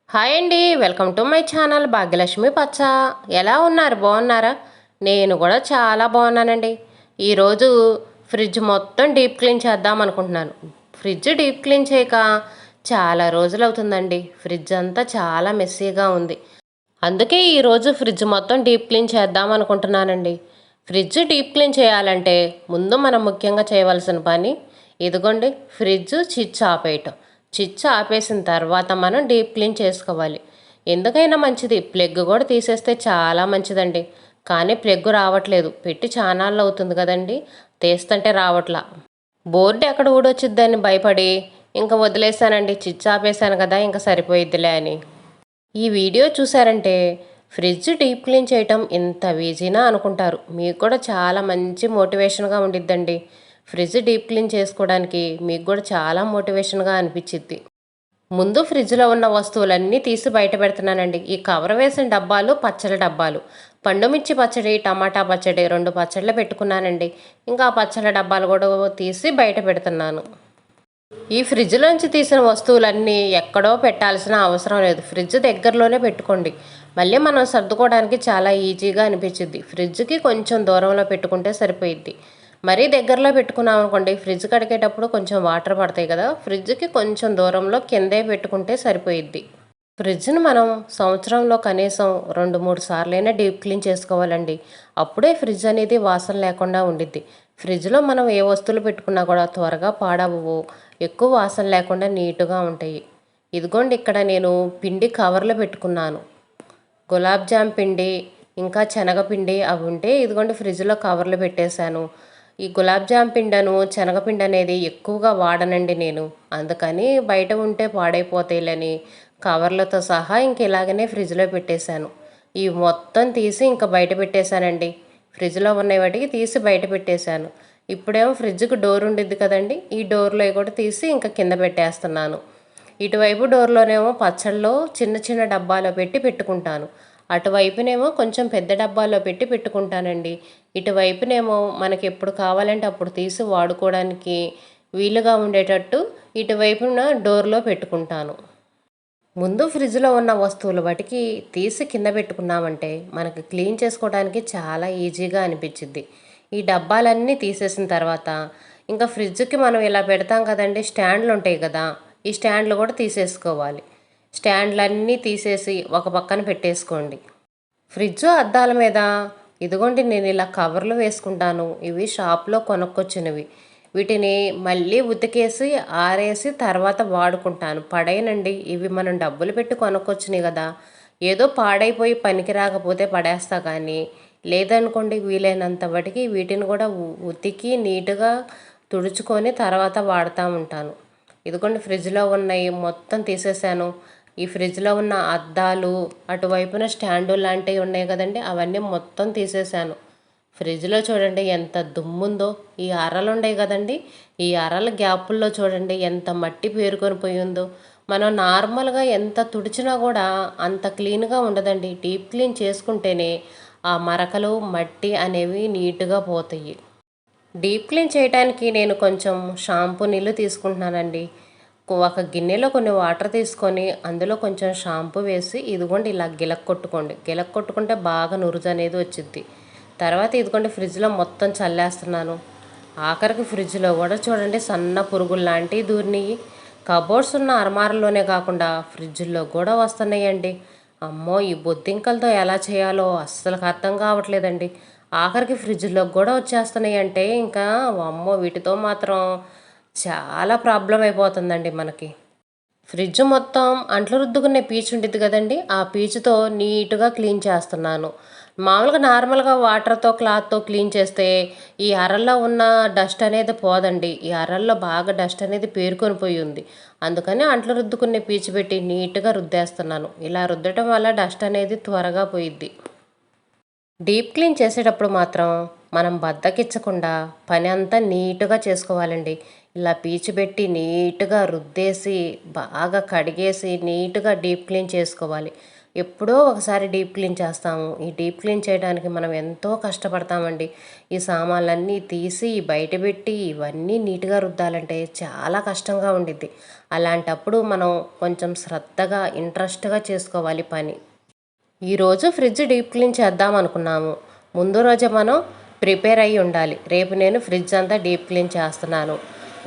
Hi అండి, welcome to my channel Bhagyalakshmi పచ్చ. ఎలా ఉన్నారు? బాగున్నారా? నేను కూడా చాలా బాగున్నానండి. ఈరోజు ఫ్రిడ్జ్ మొత్తం డీప్ క్లీన్ చేద్దాం అనుకుంటున్నాను. ఫ్రిడ్జ్ డీప్ క్లీన్ చేయక చాలా రోజులు అవుతుందండి. ఫ్రిడ్జ్ అంతా చాలా మెస్సీగా ఉంది. అందుకే ఈరోజు ఫ్రిడ్జ్ మొత్తం డీప్ క్లీన్ చేద్దాం అనుకుంటున్నానండి. ఫ్రిడ్జ్ డీప్ క్లీన్ చేయాలంటే ముందు మనం ముఖ్యంగా చేయవలసిన పని ఇదిగోండి, ఫ్రిడ్జ్ స్విచ్ ఆపేయటం. స్విచ్ ఆపేసిన తర్వాత మనం డీప్ క్లీన్ చేసుకోవాలి. ఎందుకైనా మంచిది ప్లగ్ కూడా తీసేస్తే చాలా మంచిదండి. కానీ ప్లగ్ రావట్లేదు, పెట్టి చానాళ్ళు అవుతుంది కదండి, తీస్తుంటే రావట్లా. బోర్డు ఎక్కడ ఊడొచ్చిద్దని భయపడి ఇంకా వదిలేసానండి. స్విచ్ ఆపేసాను కదా, ఇంకా సరిపోయిద్దిలే అని. ఈ వీడియో చూసారంటే ఫ్రిడ్జ్ డీప్ క్లీన్ చేయటం ఇంత ఈజీనా అనుకుంటారు. మీకు కూడా చాలా మంచి మోటివేషన్గా ఉండిద్దండి. ఫ్రిడ్జ్ డీప్ క్లీన్ చేసుకోవడానికి మీకు కూడా చాలా మోటివేషన్గా అనిపించిద్ది. ముందు ఫ్రిడ్జ్లో ఉన్న వస్తువులన్నీ తీసి బయట పెడుతున్నానండి. ఈ కవర్ వేసిన డబ్బాలు పచ్చళ్ళ డబ్బాలు. పండుమిర్చి పచ్చడి, టమాటా పచ్చడి, 2 పచ్చళ్ళు పెట్టుకున్నానండి. ఇంకా ఆ పచ్చళ్ళ డబ్బాలు కూడా తీసి బయట పెడుతున్నాను. ఈ ఫ్రిడ్జ్లోంచి తీసిన వస్తువులన్నీ ఎక్కడో పెట్టాల్సిన అవసరం లేదు. ఫ్రిడ్జ్ దగ్గరలోనే పెట్టుకోండి. మళ్ళీ మనం సర్దుకోవడానికి చాలా ఈజీగా అనిపించింది. ఫ్రిడ్జ్కి కొంచెం దూరంలో పెట్టుకుంటే సరిపోయిద్ది. మరీ దగ్గరలో పెట్టుకున్నాం అనుకోండి, ఫ్రిడ్జ్ కడిగేటప్పుడు కొంచెం వాటర్ పడతాయి కదా, ఫ్రిడ్జ్కి కొంచెం దూరంలో కిందే పెట్టుకుంటే సరిపోయిద్ది. ఫ్రిడ్జ్ని మనం సంవత్సరంలో కనీసం 2-3 సార్లైనా డీప్ క్లీన్ చేసుకోవాలండి. అప్పుడే ఫ్రిడ్జ్ అనేది వాసన లేకుండా ఉండిద్ది. ఫ్రిడ్జ్లో మనం ఏ వస్తువులు పెట్టుకున్నా కూడా త్వరగా పాడవవు, ఎక్కువ వాసన లేకుండా నీట్గా ఉంటాయి. ఇదిగోండి, ఇక్కడ నేను పిండి కవర్లో పెట్టుకున్నాను. గులాబ్ జామ్ పిండి, ఇంకా శనగపిండి అవి ఉంటే ఇదిగోండి ఫ్రిడ్జ్లో కవర్లు పెట్టేశాను. ఈ గులాబ్ జామ్ పిండను శనగపిండి అనేది ఎక్కువగా వాడనండి నేను. అందుకని బయట ఉంటే పాడైపోతాయిలని కవర్లతో సహా ఇంక ఇలాగనే ఫ్రిడ్జ్లో పెట్టేశాను. ఇవి మొత్తం తీసి ఇంకా బయట పెట్టేశానండి. ఫ్రిడ్జ్లో ఉన్న వాటికి తీసి బయట పెట్టేశాను. ఇప్పుడేమో ఫ్రిడ్జ్కి డోర్ ఉండిద్ది కదండి, ఈ డోర్లో కూడా తీసి ఇంకా కింద పెట్టేస్తున్నాను. ఇటువైపు డోర్లోనేమో పచ్చళ్ళు చిన్న చిన్న డబ్బాలో పెట్టి పెట్టుకుంటాను. అటువైపునేమో కొంచెం పెద్ద డబ్బాలో పెట్టి పెట్టుకుంటానండి. ఇటువైపునేమో మనకి ఎప్పుడు కావాలంటే అప్పుడు తీసి వాడుకోవడానికి వీలుగా ఉండేటట్టు ఇటువైపున డోర్లో పెట్టుకుంటాను. ముందు ఫ్రిడ్జ్లో ఉన్న వస్తువులు వాటికి తీసి కింద పెట్టుకున్నామంటే మనకి క్లీన్ చేసుకోవడానికి చాలా ఈజీగా అనిపించిద్ది. ఈ డబ్బాలన్నీ తీసేసిన తర్వాత ఇంకా ఫ్రిడ్జ్కి మనం ఇలా పెడతాం కదండి, స్టాండ్లు ఉంటాయి కదా, ఈ స్టాండ్లు కూడా తీసేసుకోవాలి. స్టాండ్లన్నీ తీసేసి ఒక పక్కన పెట్టేసుకోండి. ఫ్రిడ్జ్ అద్దాల మీద ఇదిగోండి నేను ఇలా కవర్లు వేసుకుంటాను. ఇవి షాప్లో కొనుక్కొచ్చినవి. వీటిని మళ్ళీ ఉతికేసి ఆరేసి తర్వాత వాడుకుంటాను. పడేయనండి, ఇవి మనం డబ్బులు పెట్టి కొనుక్కొచ్చినాయి కదా, ఏదో పాడైపోయి పనికి రాకపోతే పడేస్తా. కానీ లేదనుకోండి, వీలైనంత వాటికి వీటిని కూడా ఉతికి నీట్గా తుడుచుకొని తర్వాత వాడుతూ ఉంటాను. ఇదిగోండి ఫ్రిడ్జ్లో ఉన్నాయి మొత్తం తీసేసాను. ఈ ఫ్రిడ్జ్లో ఉన్న అద్దాలు, అటువైపున స్టాండు లాంటివి ఉన్నాయి కదండి, అవన్నీ మొత్తం తీసేసాను. ఫ్రిడ్జ్లో చూడండి ఎంత దుమ్ముందో. ఈ అరలు ఉన్నాయి కదండి, ఈ అరల గ్యాపుల్లో చూడండి ఎంత మట్టి పేరుకొని పోయి ఉందో. మనం నార్మల్గా ఎంత తుడిచినా కూడా అంత క్లీన్గా ఉండదండి. డీప్ క్లీన్ చేసుకుంటేనే ఆ మరకలు మట్టి అనేవి నీట్గా పోతాయి. డీప్ క్లీన్ చేయడానికి నేను కొంచెం షాంపూ నీళ్ళు తీసుకుంటున్నానండి. ఒక గిన్నెలో కొన్ని వాటర్ తీసుకొని అందులో కొంచెం షాంపూ వేసి ఇదిగోండి ఇలా కొట్టుకోండి. కొట్టుకుంటే బాగా నురుజు అనేది వచ్చింది. తర్వాత ఇదిగోండి ఫ్రిడ్జ్లో మొత్తం చల్లేస్తున్నాను. ఆఖరికి ఫ్రిడ్జ్లో కూడా చూడండి సన్న పురుగులు లాంటివి దూరినాయి. కబోర్డ్స్ ఉన్న అర్మార్లోనే కాకుండా ఫ్రిడ్జ్లో కూడా వస్తున్నాయండి. అమ్మో, ఈ బొద్దింకలతో ఎలా చేయాలో అస్సలు అర్థం కావట్లేదండి. ఆఖరికి ఫ్రిడ్జ్లో కూడా వచ్చేస్తున్నాయి అంటే ఇంకా అమ్మో, వీటితో మాత్రం చాలా ప్రాబ్లం అయిపోతుందండి మనకి. ఫ్రిడ్జ్ మొత్తం అంట్లు రుద్దుకునే పీచు ఉంటుంది కదండి, ఆ పీచుతో నీట్గా క్లీన్ చేస్తున్నాను. మామూలుగా నార్మల్గా వాటర్తో క్లాత్తో క్లీన్ చేస్తే ఈ అరల్లో ఉన్న డస్ట్ అనేది పోదండి. ఈ అరల్లో బాగా డస్ట్ అనేది పేరుకొని పోయి ఉంది. అందుకని అంట్లు రుద్దుకునే పీచు పెట్టి నీట్గా రుద్దేస్తున్నాను. ఇలా రుద్దటం వల్ల డస్ట్ అనేది త్వరగా పోయిద్ది. డీప్ క్లీన్ చేసేటప్పుడు మాత్రం మనం బద్దకిచ్చకుండా పని అంతా నీట్గా చేసుకోవాలండి. ఇలా పీచు పెట్టి నీట్గా రుద్దేసి బాగా కడిగేసి నీట్గా డీప్ క్లీన్ చేసుకోవాలి. ఎప్పుడో ఒకసారి డీప్ క్లీన్ చేస్తాము. ఈ డీప్ క్లీన్ చేయడానికి మనం ఎంతో కష్టపడతామండి. ఈ సామాన్లన్నీ తీసి బయట పెట్టి ఇవన్నీ నీట్గా రుద్దాలంటే చాలా కష్టంగా ఉండిద్ది. అలాంటప్పుడు మనం కొంచెం శ్రద్ధగా ఇంట్రెస్ట్గా చేసుకోవాలి పని. ఈరోజు ఫ్రిడ్జ్ డీప్ క్లీన్ చేద్దాం అనుకున్నాము. ముందు రోజే మనం ప్రిపేర్ అయ్యి ఉండాలి. రేపు నేను ఫ్రిడ్జ్ అంతా డీప్ క్లీన్ చేస్తున్నాను.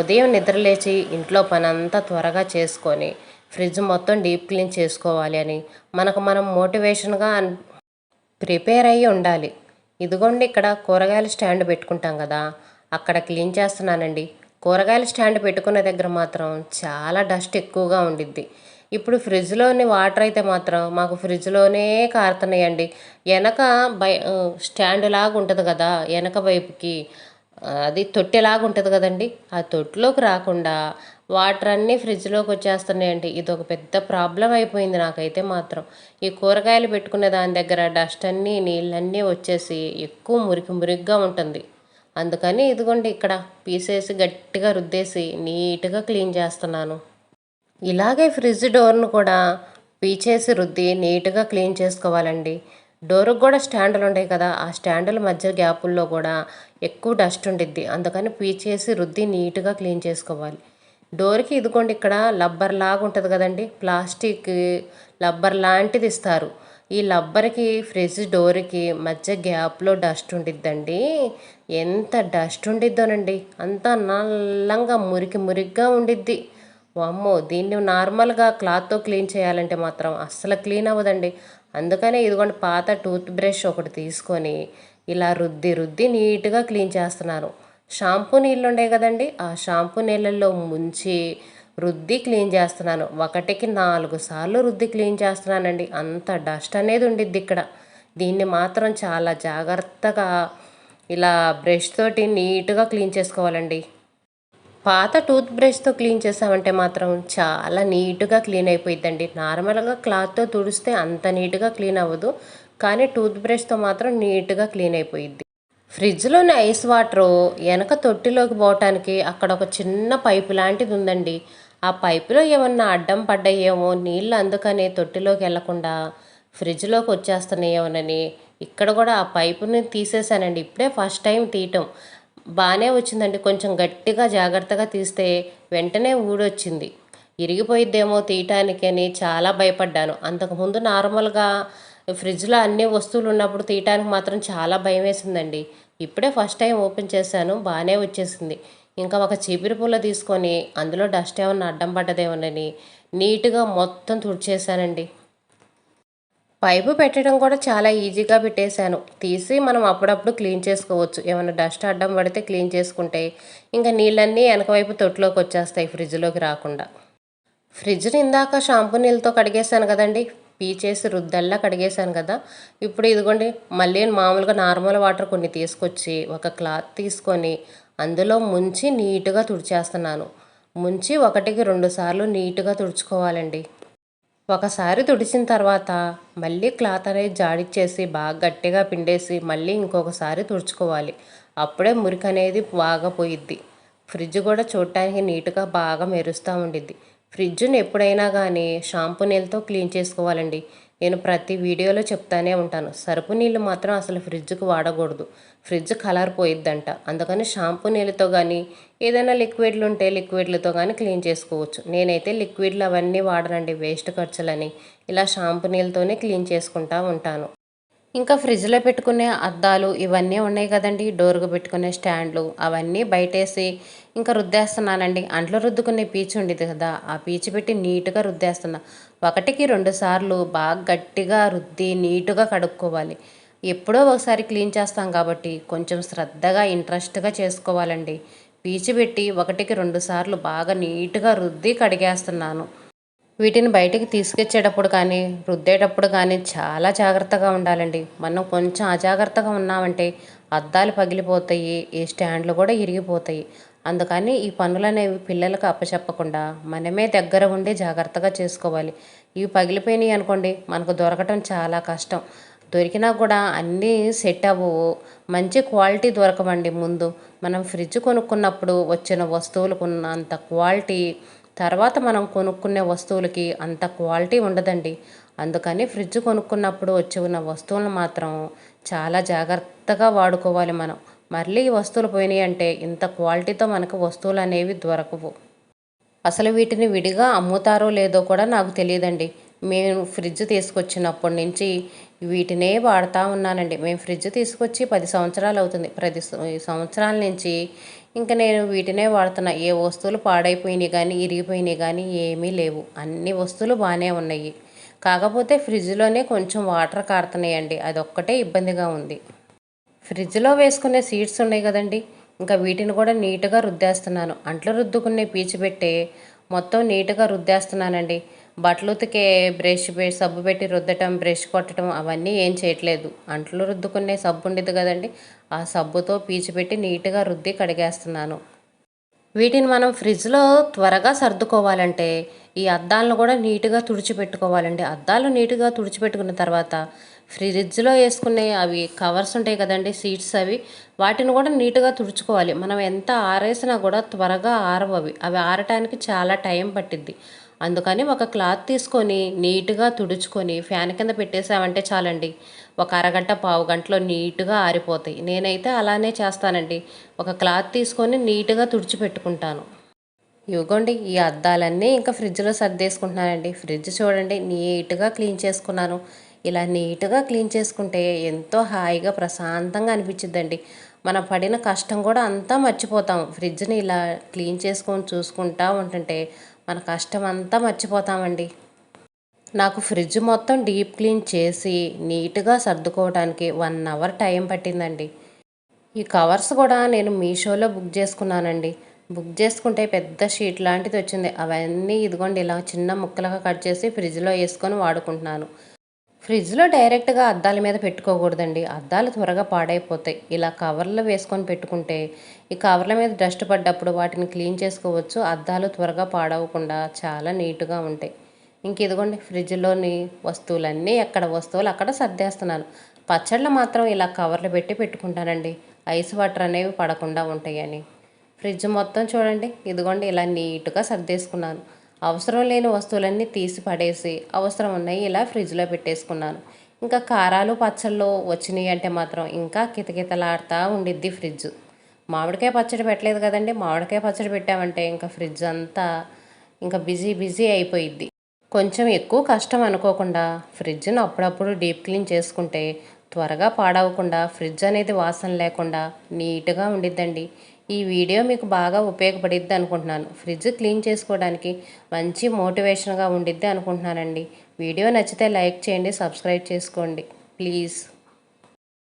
ఉదయం నిద్రలేచి ఇంట్లో పని అంతా త్వరగా చేసుకొని ఫ్రిడ్జ్ మొత్తం డీప్ క్లీన్ చేసుకోవాలి అని మనకు మనం మోటివేషన్గా ప్రిపేర్ అయ్యి ఉండాలి. ఇదిగోండి ఇక్కడ కూరగాయల స్టాండ్ పెట్టుకుంటాం కదా, అక్కడ క్లీన్ చేస్తున్నానండి. కూరగాయల స్టాండ్ పెట్టుకునే దగ్గర మాత్రం చాలా డస్ట్ ఎక్కువగా ఉండిద్ది. ఇప్పుడు ఫ్రిడ్జ్లోని వాటర్ అయితే మాత్రం మాకు ఫ్రిడ్జ్లోనే కారుతున్నాయండి. వెనక స్టాండ్ లాగా ఉంటుంది కదా, వెనక వైపుకి అది తొట్టెలాగా ఉంటుంది కదండి, ఆ తొట్టిలోకి రాకుండా వాటర్ అన్నీ ఫ్రిడ్జ్లోకి వచ్చేస్తున్నాయండి. ఇది ఒక పెద్ద ప్రాబ్లం అయిపోయింది నాకైతే మాత్రం. ఈ కూరగాయలు పెట్టుకునే దాని దగ్గర డస్ట్ అన్నీ నీళ్ళన్నీ వచ్చేసి ఎక్కువ మురికిగా ఉంటుంది. అందుకని ఇదిగోండి ఇక్కడ పీసేసి గట్టిగా రుద్దేసి నీట్గా క్లీన్ చేస్తున్నాను. ఇలాగే ఫ్రిడ్జ్ డోర్ను కూడా పీచేసి రుద్ది నీట్గా క్లీన్ చేసుకోవాలండి. డోరుకు కూడా స్టాండులు ఉంటాయి కదా, ఆ స్టాండుల మధ్య గ్యాపుల్లో కూడా ఎక్కువ డస్ట్ ఉండిద్ది. అందుకని పీచేసి రుద్ది నీట్గా క్లీన్ చేసుకోవాలి. డోర్కి ఇదిగోండి ఇక్కడ లబ్బర్ లాగా ఉంటుంది కదండి, ప్లాస్టిక్ లబ్బర్ లాంటిది ఇస్తారు. ఈ లబ్బర్కి ఫ్రిడ్జ్ డోర్కి మధ్య గ్యాప్లో డస్ట్ ఉండిద్దండి. ఎంత డస్ట్ ఉండిద్దోనండి, అంతా నల్లంగా మురికిగా ఉండిద్ది. వామ్మో, దీన్ని నార్మల్గా క్లాత్తో క్లీన్ చేయాలంటే మాత్రం అస్సలు క్లీన్ అవ్వదండి. అందుకనే ఇదిగోండి పాత టూత్ బ్రష్ ఒకటి తీసుకొని ఇలా రుద్ది నీట్గా క్లీన్ చేస్తున్నాను. షాంపూ నీళ్ళు ఉండే కదండి, ఆ షాంపూ నీళ్ళల్లో ముంచి రుద్ది క్లీన్ చేస్తున్నాను. 1కి 4 సార్లు రుద్ది క్లీన్ చేస్తున్నానండి. అంత డస్ట్ అనేది ఉండిద్ది ఇక్కడ. దీన్ని మాత్రం చాలా జాగ్రత్తగా ఇలా బ్రష్ తోటి నీట్గా క్లీన్ చేసుకోవాలండి. పాత టూత్ బ్రష్తో క్లీన్ చేసామంటే మాత్రం చాలా నీట్గా క్లీన్ అయిపోయిద్దండి. నార్మల్గా క్లాత్తో తుడిస్తే అంత నీట్గా క్లీన్ అవ్వదు, కానీ టూత్ బ్రష్తో మాత్రం నీట్గా క్లీన్ అయిపోయిద్ది. ఫ్రిడ్జ్లోని ఐస్ వాటరు వెనక తొట్టిలోకి పోవటానికి అక్కడ ఒక చిన్న పైపు లాంటిది ఉందండి. ఆ పైపులో ఏమన్నా అడ్డం పడ్డాయేమో నీళ్ళు, అందుకనే తొట్టిలోకి వెళ్లకుండా ఫ్రిడ్జ్లోకి వచ్చేస్తున్నాయేమోనని ఇక్కడ కూడా ఆ పైపుని తీసేసానండి. ఇప్పుడే ఫస్ట్ టైం తీయటం. బాగానే వచ్చిందండి. కొంచెం గట్టిగా జాగ్రత్తగా తీస్తే వెంటనే ఊడొచ్చింది. ఇరిగిపోయిద్దేమో తీయటానికి అని చాలా భయపడ్డాను. అంతకుముందు నార్మల్గా ఫ్రిడ్జ్లో అన్ని వస్తువులు ఉన్నప్పుడు తీయటానికి మాత్రం చాలా భయం వేసిందండి. ఇప్పుడే ఫస్ట్ టైం ఓపెన్ చేశాను, బాగానే వచ్చేసింది. ఇంకా ఒక చీపిరి పుల్ల తీసుకొని అందులో డస్ట్ ఏమన్నా అడ్డం పడ్డదేమోనని నీట్గా మొత్తం తుడిచేసానండి. పైపు పెట్టడం కూడా చాలా ఈజీగా పెట్టేశాను. తీసి మనం అప్పుడప్పుడు క్లీన్ చేసుకోవచ్చు. ఏమైనా డస్ట్ అడ్డం పడితే క్లీన్ చేసుకుంటే ఇంకా నీళ్ళన్నీ వెనక వైపు తొట్టిలోకి వచ్చేస్తాయి, ఫ్రిడ్జ్లోకి రాకుండా. ఫ్రిడ్జ్ని ఇందాక షాంపూ నీళ్ళతో కడిగేశాను కదండి, పీచేసి రుద్దల్లా కడిగేశాను కదా. ఇప్పుడు ఇదిగోండి మళ్ళీ మామూలుగా నార్మల్ వాటర్ కొన్ని తీసుకొచ్చి ఒక క్లాత్ తీసుకొని అందులో ముంచి నీట్గా తుడిచేస్తున్నాను. ముంచి 1కి 2 సార్లు నీట్గా తుడుచుకోవాలండి. ఒకసారి తుడిచిన తర్వాత మళ్ళీ క్లాత్ అనేది జాడిచ్చేసి బాగా గట్టిగా పిండేసి మళ్ళీ ఇంకొకసారి తుడుచుకోవాలి. అప్పుడే మురికి అనేది బాగా పోయిద్ది. ఫ్రిడ్జ్ కూడా చూడటానికి నీట్గా బాగా మెరుస్తూ ఉండిద్ది. ఫ్రిడ్జ్ని ఎప్పుడైనా కానీ షాంపూ నీళ్ళతో క్లీన్ చేసుకోవాలండి. నేను ప్రతి వీడియోలో చెప్తానే ఉంటాను, సరుపు నీళ్ళు మాత్రం అసలు ఫ్రిడ్జ్కి వాడకూడదు. ఫ్రిడ్జ్ కలర్ పోయిద్దంట. అందుకని షాంపూ నీళ్ళతో కానీ ఏదైనా లిక్విడ్లు ఉంటే లిక్విడ్లతో కానీ క్లీన్ చేసుకోవచ్చు. నేనైతే లిక్విడ్లు అవన్నీ వాడనండి, వేస్ట్ ఖర్చులని. ఇలా షాంపూ నీళ్ళతోనే క్లీన్ చేసుకుంటూ ఉంటాను. ఇంకా ఫ్రిడ్జ్లో పెట్టుకునే అద్దాలు ఇవన్నీ ఉన్నాయి కదండి, డోర్కు పెట్టుకునే స్టాండ్లు అవన్నీ బయటేసి ఇంకా రుద్దేస్తున్నానండి. అంట్లో రుద్దుకునే పీచు ఉండేది కదా, ఆ పీచు పెట్టి నీట్గా రుద్దేస్తున్నా. 1కి 2 సార్లు బాగా గట్టిగా రుద్ది నీట్గా కడుక్కోవాలి. ఎప్పుడో ఒకసారి క్లీన్ చేస్తాం కాబట్టి కొంచెం శ్రద్ధగా ఇంట్రెస్ట్గా చేసుకోవాలండి. పీచు పెట్టి 1కి 2 సార్లు బాగా నీట్గా రుద్ది కడిగేస్తున్నాను. వీటిని బయటికి తీసుకొచ్చేటప్పుడు కానీ రుద్దేటప్పుడు కానీ చాలా జాగ్రత్తగా ఉండాలండి. మనం కొంచెం అజాగ్రత్తగా ఉన్నామంటే అద్దాలు పగిలిపోతాయి, ఈ స్టాండ్లు కూడా ఇరిగిపోతాయి. అందుకని ఈ పనులనేవి పిల్లలకు అప్పచెప్పకుండా మనమే దగ్గర ఉండి జాగ్రత్తగా చేసుకోవాలి. ఇవి పగిలిపోయినాయి అనుకోండి, మనకు దొరకటం చాలా కష్టం. దొరికినా కూడా అన్నీ సెట్ అవ్వవు, మంచి క్వాలిటీ దొరకవండి. ముందు మనం ఫ్రిడ్జ్ కొనుక్కున్నప్పుడు వచ్చిన వస్తువులకు ఉన్నంత క్వాలిటీ తర్వాత మనం కొనుక్కునే వస్తువులకి అంత క్వాలిటీ ఉండదండి. అందుకని ఫ్రిడ్జ్ కొనుక్కున్నప్పుడు వచ్చి ఉన్న వస్తువులను మాత్రం చాలా జాగ్రత్తగా వాడుకోవాలి మనం. మళ్ళీ ఈ వస్తువులు పోయినాయి అంటే ఇంత క్వాలిటీతో మనకు వస్తువులు అనేవి దొరకవు. అసలు వీటిని విడిగా అమ్ముతారో లేదో కూడా నాకు తెలియదండి. మేము ఫ్రిడ్జ్ తీసుకొచ్చినప్పటి నుంచి వీటినే వాడుతూ ఉన్నానండి. మేము ఫ్రిడ్జ్ తీసుకొచ్చి 10 సంవత్సరాలు అవుతుంది. సంవత్సరాల నుంచి ఇంకా నేను వీటినే వాడుతున్నా. ఏ వస్తువులు పాడైపోయినాయి కానీ, ఇరిగిపోయినాయి కానీ ఏమీ లేవు. అన్ని వస్తువులు బాగానే ఉన్నాయి. కాకపోతే ఫ్రిడ్జ్లోనే కొంచెం వాటర్ కారుతున్నాయండి. అదొక్కటే ఇబ్బందిగా ఉంది. ఫ్రిడ్జ్లో వేసుకునే సీడ్స్ ఉన్నాయి కదండి, ఇంకా వీటిని కూడా నీట్గా రుద్దేస్తున్నాను. అంట్లు రుద్దుకునే పీచు పెట్టి మొత్తం నీట్గా రుద్దేస్తున్నానండి. బట్టలు ఉతికే సబ్బు పెట్టి రుద్దటం, బ్రష్ కొట్టడం అవన్నీ ఏం చేయట్లేదు. అంట్లు రుద్దుకునే సబ్బు ఉండేది కదండి, ఆ సబ్బుతో పీచు పెట్టి నీట్గా రుద్ది కడిగేస్తున్నాను. వీటిని మనం ఫ్రిడ్జ్లో త్వరగా సర్దుకోవాలంటే ఈ అద్దాలను కూడా నీట్గా తుడిచిపెట్టుకోవాలండి. అద్దాలు నీట్గా తుడిచిపెట్టుకున్న తర్వాత ఫ్రిడ్జ్లో వేసుకునే అవి కవర్స్ ఉంటాయి కదండి, సీట్స్ అవి, వాటిని కూడా నీట్గా తుడుచుకోవాలి. మనం ఎంత ఆరేసినా కూడా త్వరగా ఆరవు. అవి ఆరటానికి చాలా టైం పట్టిద్ది. అందుకని ఒక క్లాత్ తీసుకొని నీట్గా తుడుచుకొని ఫ్యాన్ కింద పెట్టేసామంటే చాలండి, ఒక అరగంట పావు గంటలో నీట్గా ఆరిపోతాయి. నేనైతే అలానే చేస్తానండి. ఒక క్లాత్ తీసుకొని నీట్గా తుడిచిపెట్టుకుంటాను. ఇవ్వండి ఈ అద్దాలన్నీ ఇంకా ఫ్రిడ్జ్లో సర్దేసుకుంటున్నానండి. ఫ్రిడ్జ్ చూడండి నీట్గా క్లీన్ చేసుకున్నాను. ఇలా నీట్గా క్లీన్ చేసుకుంటే ఎంతో హాయిగా ప్రశాంతంగా అనిపించిద్దండి. మనం పడిన కష్టం కూడా అంతా మర్చిపోతాం. ఫ్రిడ్జ్ని ఇలా క్లీన్ చేసుకొని చూసుకుంటా ఉంటుంటే మన కష్టం అంతా మర్చిపోతామండి. నాకు ఫ్రిడ్జ్ మొత్తం డీప్ క్లీన్ చేసి నీట్గా సర్దుకోవడానికి 1 అవర్ టైం పట్టిందండి. ఈ కవర్స్ కూడా నేను మీషోలో బుక్ చేసుకున్నానండి. బుక్ చేసుకుంటే పెద్ద షీట్ లాంటిది వచ్చింది. అవన్నీ ఇదిగోండి ఇలా చిన్న ముక్కలుగా కట్ చేసి ఫ్రిడ్జ్లో వేసుకొని వాడుకుంటున్నాను. ఫ్రిడ్జ్లో డైరెక్ట్గా అద్దాల మీద పెట్టుకోకూడదండి. అద్దాలు త్వరగా పాడైపోతాయి. ఇలా కవర్లో వేసుకొని పెట్టుకుంటే ఈ కవర్ల మీద డస్ట్ పడ్డప్పుడు వాటిని క్లీన్ చేసుకోవచ్చు. అద్దాలు త్వరగా పాడవకుండా చాలా నీట్గా ఉంటాయి. ఇంక ఇదిగోండి ఫ్రిడ్జ్లోని వస్తువులన్నీ ఎక్కడ వస్తువులు అక్కడ సర్దేస్తున్నాను. పచ్చళ్ళు మాత్రం ఇలా కవర్లు పెట్టి పెట్టుకుంటానండి, ఐస్ వాటర్ అనేవి పడకుండా ఉంటాయని. ఫ్రిడ్జ్ మొత్తం చూడండి ఇదిగోండి ఇలా నీట్గా సర్దేసుకున్నాను. అవసరం లేని వస్తువులన్నీ తీసి పడేసి అవసరం ఉన్నాయి ఇలా ఫ్రిడ్జ్లో పెట్టేసుకున్నాను. ఇంకా కారాలు పచ్చళ్ళు వచ్చినాయి అంటే మాత్రం ఇంకా కితకితలాడుతూ ఉండిద్ది ఫ్రిడ్జ్. మామిడికాయ పచ్చడి పెట్టలేదు కదండి, మామిడికాయ పచ్చడి పెట్టామంటే ఇంకా ఫ్రిడ్జ్ అంతా ఇంకా బిజీ బిజీ అయిపోయిద్ది. కొంచెం ఎక్కువ కష్టం అనుకోకుండా ఫ్రిడ్జ్ను అప్పుడప్పుడు డీప్ క్లీన్ చేసుకుంటే త్వరగా పాడవకుండా ఫ్రిడ్జ్ అనేది వాసన లేకుండా నీట్గా ఉండిద్దండి. ఈ వీడియో మీకు బాగా ఉపయోగపడిద్ది అనుకుంటున్నాను. ఫ్రిడ్జ్ క్లీన్ చేసుకోవడానికి మంచి మోటివేషన్గా ఉండిద్ది అనుకుంటున్నానండి. వీడియో నచ్చితే లైక్ చేయండి, సబ్స్క్రైబ్ చేసుకోండి ప్లీజ్.